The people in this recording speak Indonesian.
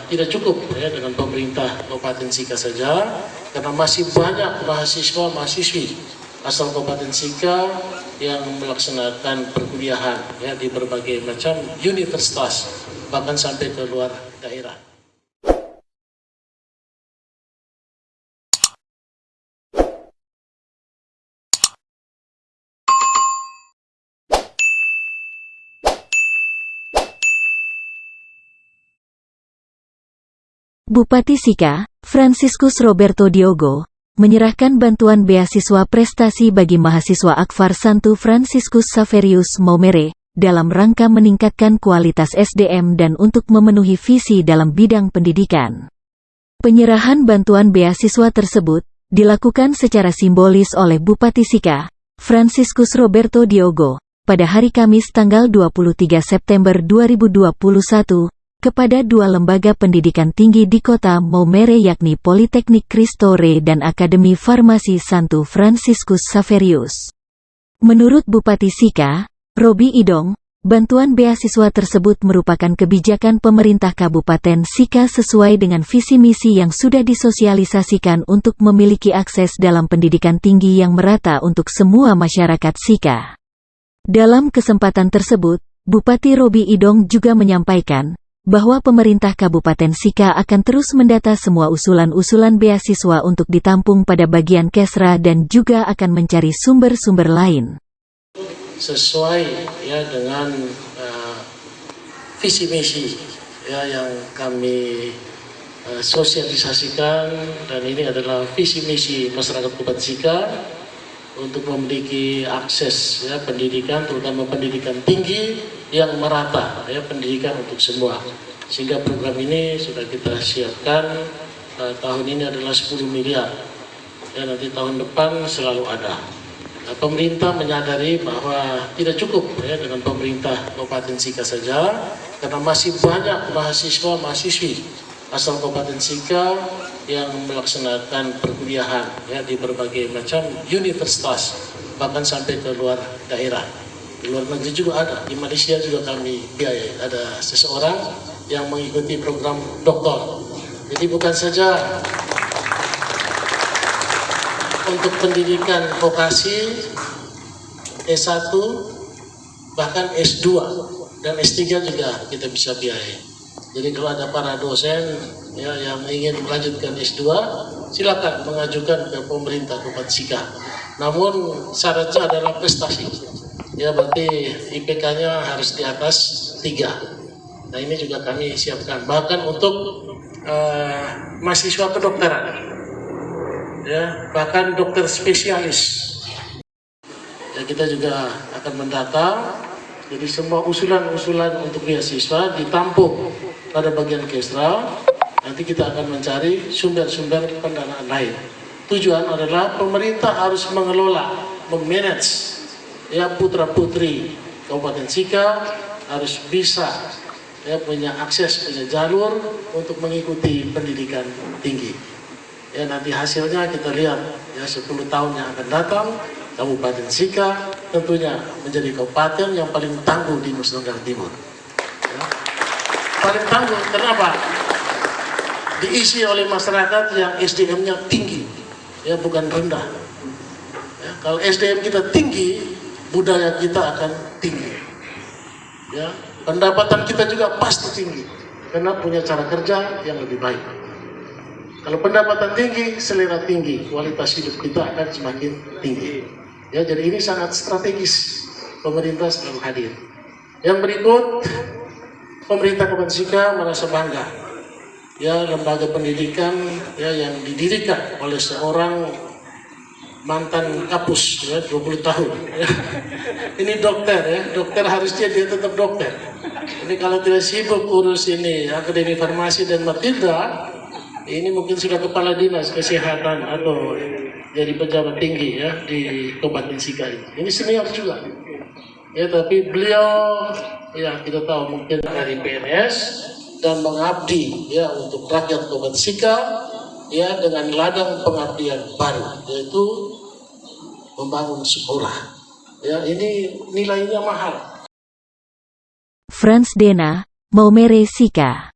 tidak cukup ya dengan pemerintah Kabupaten Sika saja, karena masih banyak mahasiswa-mahasiswi asal Kabupaten Sika yang melaksanakan perkuliahan ya di berbagai macam universitas, bahkan sampai ke luar daerah. Bupati Sika, Franciscus Roberto Diogo, menyerahkan bantuan beasiswa prestasi bagi mahasiswa Akfar Santo Franciscus Xaverius Maumere, dalam rangka meningkatkan kualitas SDM dan untuk memenuhi visi dalam bidang pendidikan. Penyerahan bantuan beasiswa tersebut dilakukan secara simbolis oleh Bupati Sika, Franciscus Roberto Diogo, pada hari Kamis tanggal 23 September 2021, kepada dua lembaga pendidikan tinggi di kota Maumere yakni Politeknik Cristo Rey dan Akademi Farmasi Santo Franciscus Xaverius. Menurut Bupati Sika, Robi Idong, bantuan beasiswa tersebut merupakan kebijakan pemerintah Kabupaten Sika sesuai dengan visi misi yang sudah disosialisasikan untuk memiliki akses dalam pendidikan tinggi yang merata untuk semua masyarakat Sika. Dalam kesempatan tersebut, Bupati Robi Idong juga menyampaikan bahwa pemerintah Kabupaten Sika akan terus mendata semua usulan-usulan beasiswa untuk ditampung pada bagian Kesra dan juga akan mencari sumber-sumber lain. Sesuai ya dengan visi misi ya yang kami sosialisasikan, dan ini adalah visi misi masyarakat Kabupaten Sika untuk memiliki akses ya pendidikan, terutama pendidikan tinggi yang merata ya, pendidikan untuk semua. Sehingga program ini sudah kita siapkan, tahun ini adalah 10 miliar ya, nanti tahun depan selalu ada. Pemerintah menyadari bahwa tidak cukup ya dengan pemerintah Kabupaten Sika saja, karena masih banyak mahasiswa-mahasiswi asal Kabupaten Sika yang melaksanakan perkuliahan ya di berbagai macam universitas, bahkan sampai ke luar daerah. Di luar negeri juga ada, di Malaysia juga kami biayai. Ada seseorang yang mengikuti program doktor. Jadi bukan saja untuk pendidikan vokasi S1, bahkan S2 dan S3 juga kita bisa biayai. Jadi kalau ada para dosen ya, yang ingin melanjutkan S2, silakan mengajukan ke pemerintah Kabupaten Sika. Namun syaratnya adalah prestasi. Ya berarti IPK-nya harus di atas 3. Nah ini juga kami siapkan. Bahkan untuk mahasiswa kedokteran, ya bahkan dokter spesialis. Ya kita juga akan mendata. Jadi semua usulan-usulan untuk beasiswa ditampung pada bagian Kesra. Nanti kita akan mencari sumber-sumber pendanaan lain. Tujuan adalah pemerintah harus mengelola, memanage ya putra-putri Kabupaten Sika harus bisa ya punya akses, punya jalur untuk mengikuti pendidikan tinggi. Ya nanti hasilnya kita lihat ya 10 tahun yang akan datang, Kabupaten Sika tentunya menjadi kabupaten yang paling tangguh di Nusa Tenggara Timur. Ya. Paling tangguh, kenapa? Diisi oleh masyarakat yang SDM-nya tinggi, ya bukan rendah. Ya, kalau SDM kita tinggi, budaya kita akan tinggi. Ya, pendapatan kita juga pasti tinggi, karena punya cara kerja yang lebih baik. Kalau pendapatan tinggi, selera tinggi, kualitas hidup kita akan semakin tinggi. Ya, jadi ini sangat strategis, pemerintah selalu hadir. Yang berikut, pemerintah Kabupaten Sika merasa bangga. Ya, lembaga pendidikan ya yang didirikan oleh seorang mantan kapus ya 20 tahun. Ya. Ini dokter ya, dokter harusnya dia tetap dokter. Ini kalau tidak sibuk urus ini Akademi Farmasi dan Matilda, ini mungkin sudah kepala dinas kesehatan atau jadi pejabat tinggi ya di Kabupaten Sika ini. Ini senior juga. Ya, tapi beliau ya kita tahu mungkin dari PNS dan mengabdi ya untuk rakyat Kabupaten Sika ya dengan ladang pengabdian baru, yaitu membangun sekolah. Ya, ini nilainya mahal. Frans Dena, Maumere Sika.